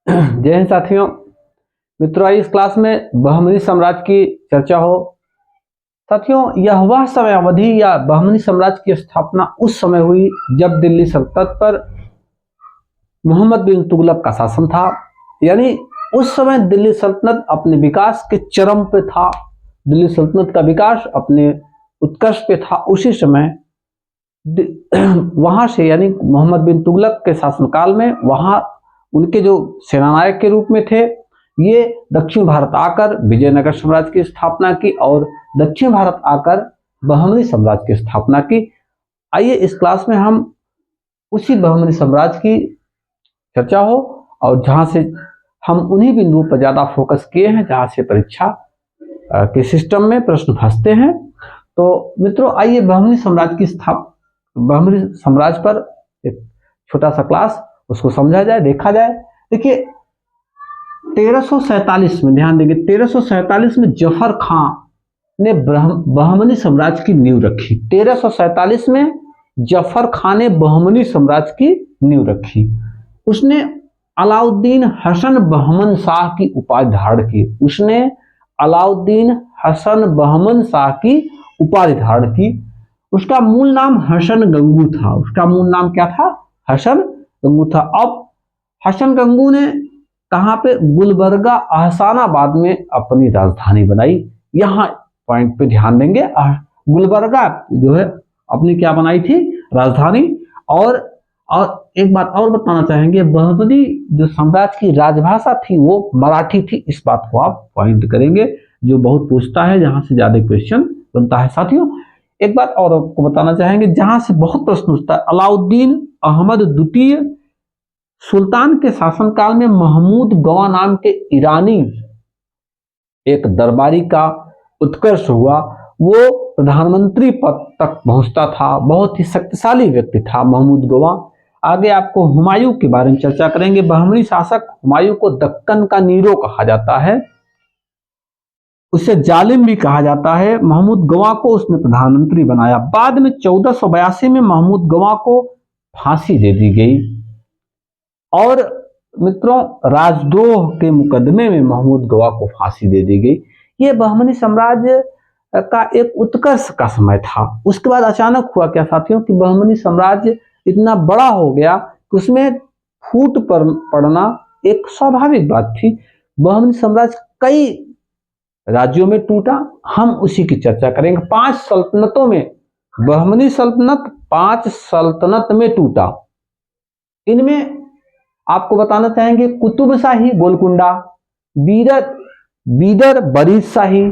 जय हिंद साथियों, मित्रों, इस क्लास में बहमनी साम्राज्य की चर्चा हो। साथियों, यह वह समय अवधि या बहमनी साम्राज्य की स्थापना उस समय हुई जब दिल्ली सल्तनत पर मोहम्मद बिन तुगलक का शासन था। यानी उस समय दिल्ली सल्तनत अपने विकास के चरम पे था, दिल्ली सल्तनत का विकास अपने उत्कर्ष पे था। उसी समय वहां से यानी मोहम्मद बिन तुगलक के शासनकाल में वहां उनके जो सेनानायक के रूप में थे, ये दक्षिण भारत आकर विजयनगर साम्राज्य की स्थापना की और दक्षिण भारत आकर बहमनी साम्राज्य की स्थापना की। आइए इस क्लास में हम उसी बहमनी साम्राज्य की चर्चा हो और जहां से हम उन्हीं बिंदुओं पर ज्यादा फोकस किए हैं जहां से परीक्षा के सिस्टम में प्रश्न फंसते हैं। तो मित्रों, आइए बहमनी साम्राज्य की बहमनी साम्राज्य पर एक छोटा सा क्लास उसको समझा जाए, देखा जाए। देखिए 1347 में, ध्यान देंगे, 1347 में जफर खां ने बहमनी साम्राज्य की नींव रखी। 1347 में जफर खां ने बहमनी साम्राज्य की नींव रखी। उसने अलाउद्दीन हसन बहमन शाह की उपाधि धारण की। उसने अलाउद्दीन हसन बहमन शाह की उपाधि धारण की। उसका मूल नाम हसन गंगू था। उसका मूल नाम क्या था? हसन गंगू था। अब हसन गंगू ने कहां पे? गुलबर्गा अहसानाबाद में अपनी राजधानी बनाई। यहां पॉइंट पे ध्यान देंगे। गुलबर्गा जो है अपनी क्या बनाई थी? राजधानी। और एक बात और बताना चाहेंगे, बहमनी जो साम्राज्य की राजभाषा थी वो मराठी थी। इस बात को आप पॉइंट करेंगे, जो बहुत पूछता है, जहां से ज्यादा क्वेश्चन बनता है। साथियों, एक बात और आपको बताना चाहेंगे जहां से बहुत प्रश्न उठता है, अलाउद्दीन अहमद द्वितीय सुल्तान के शासनकाल में महमूद गवा नाम के ईरानी एक दरबारी का उत्कर्ष हुआ। वो प्रधानमंत्री पद तक पहुंचता था, बहुत ही शक्तिशाली व्यक्ति था महमूद गवा। आगे आपको हुमायूं के बारे में चर्चा करेंगे। बहमनी शासक हुमायूं को दक्कन का नीरो कहा जाता है, उसे जालिम भी कहा जाता है। महमूद गवा को उसने प्रधानमंत्री बनाया। बाद में 1482 में महमूद गवा को फांसी दे दी गई और मित्रों, राजद्रोह के मुकदमे में महमूद गवा को फांसी दे दी गई। ये बहमनी साम्राज्य का एक उत्कर्ष का समय था। उसके बाद अचानक हुआ क्या साथियों कि बहमनी साम्राज्य इतना बड़ा हो गया कि उसमें फूट पड़ना एक स्वाभाविक बात थी। बहमनी साम्राज्य कई राज्यों में टूटा। हम उसी की चर्चा करेंगे। 5 सल्तनतों में बहमनी सल्तनत 5 सल्तनत में टूटा। इनमें आपको बताना चाहेंगे कुतुब शाही गोलकुंडा, बीदर बरीद शाही,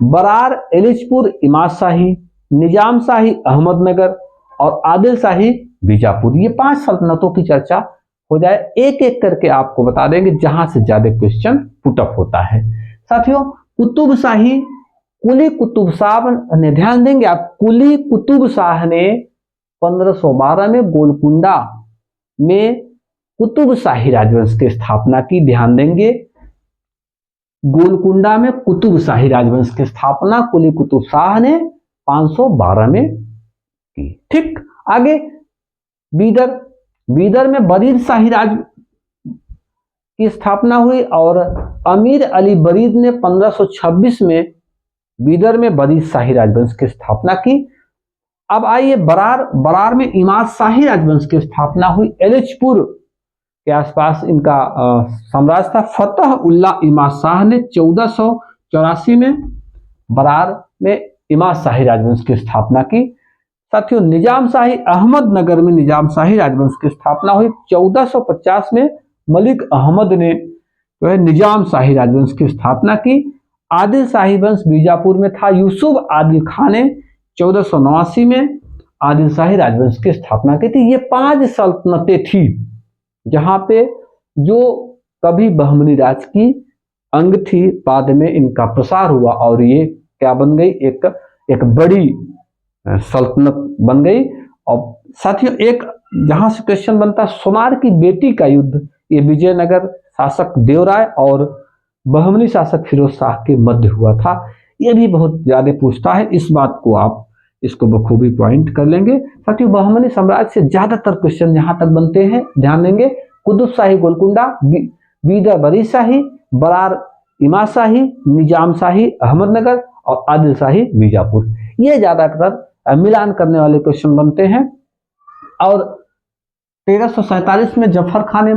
बरार एलिचपुर इमाद शाही, निजाम शाही अहमदनगर और आदिल शाही बीजापुर। ये 5 सल्तनतों की चर्चा हो जाए, एक एक करके आपको बता देंगे जहां से ज्यादा क्वेश्चन पुटअप होता है। साथियों, कुतुब शाही, कुली कुतुब शाह ने, ध्यान देंगे आप, कुली कुतुब शाह ने 1512 में गोलकुंडा में कुतुब शाही राजवंश की स्थापना की। ध्यान देंगे, गोलकुंडा में कुतुब शाही राजवंश की स्थापना कुली कुतुब शाह ने 512 में की। ठीक, आगे बीदर में बरीद शाही राज की स्थापना हुई और अमीर अली बरीद ने 1526 में बीदर में बरीद शाही राजवंश की स्थापना की। अब आइए बरार में इमाद शाही राजवंश की स्थापना हुई। एलिचपुर के आसपास इनका साम्राज्य था। फतह उल्लाह इमाद शाह ने 1484 में बरार में इमाद शाही राजवंश की स्थापना की। साथियों, निजाम शाही अहमदनगर में निजाम शाही राजवंश की स्थापना हुई। 1450 में मलिक अहमद ने जो है निजाम शाही राजवंश की स्थापना की। आदिल शाही वंश बीजापुर में था। यूसुफ आदिल खान ने 1489 में आदिल शाही राजवंश की स्थापना की थी। ये 5 सल्तनतें थी जहां पे जो कभी बहमनी राज की अंग थी। बाद में इनका प्रसार हुआ और ये क्या बन गई? एक बड़ी सल्तनत बन गई। और साथियों, एक जहां से क्वेश्चन बनता है, सोनार की बेटी का युद्ध, ये विजयनगर शासक देवराय और बहमनी शासक फिरोज शाह के मध्य हुआ था। ये भी बहुत ज्यादा पूछता है। इस बात को आप इसको बखूबी पॉइंट कर लेंगे। साथियों, बहमनी साम्राज्य से ज्यादातर क्वेश्चन जहां तक बनते हैं, ध्यान देंगे, कुतुब शाही गोलकुंडा, बीदर बरी शाही, बरार इमाद शाही, निजाम शाही अहमदनगर और आदिल शाही बीजापुर। ये ज्यादातर मिलान करने वाले क्वेश्चन बनते हैं। और 1347 में जफर खान ने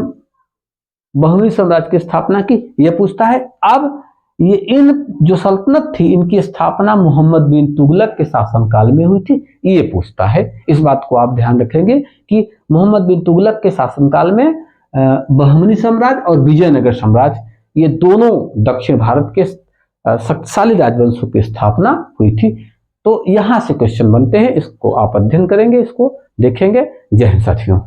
बहमनी साम्राज्य की स्थापना की, यह पूछता है। अब ये इन जो सल्तनत थी इनकी स्थापना मोहम्मद बिन तुगलक के शासनकाल में हुई थी, ये पूछता है। इस बात को आप ध्यान रखेंगे कि मोहम्मद बिन तुगलक के शासनकाल में बहमनी साम्राज्य और विजयनगर साम्राज्य, ये दोनों दक्षिण भारत के शक्तिशाली राजवंशों की स्थापना हुई थी। तो यहां से क्वेश्चन बनते हैं, इसको आप अध्ययन करेंगे, इसको देखेंगे। जय हिंद साथियों।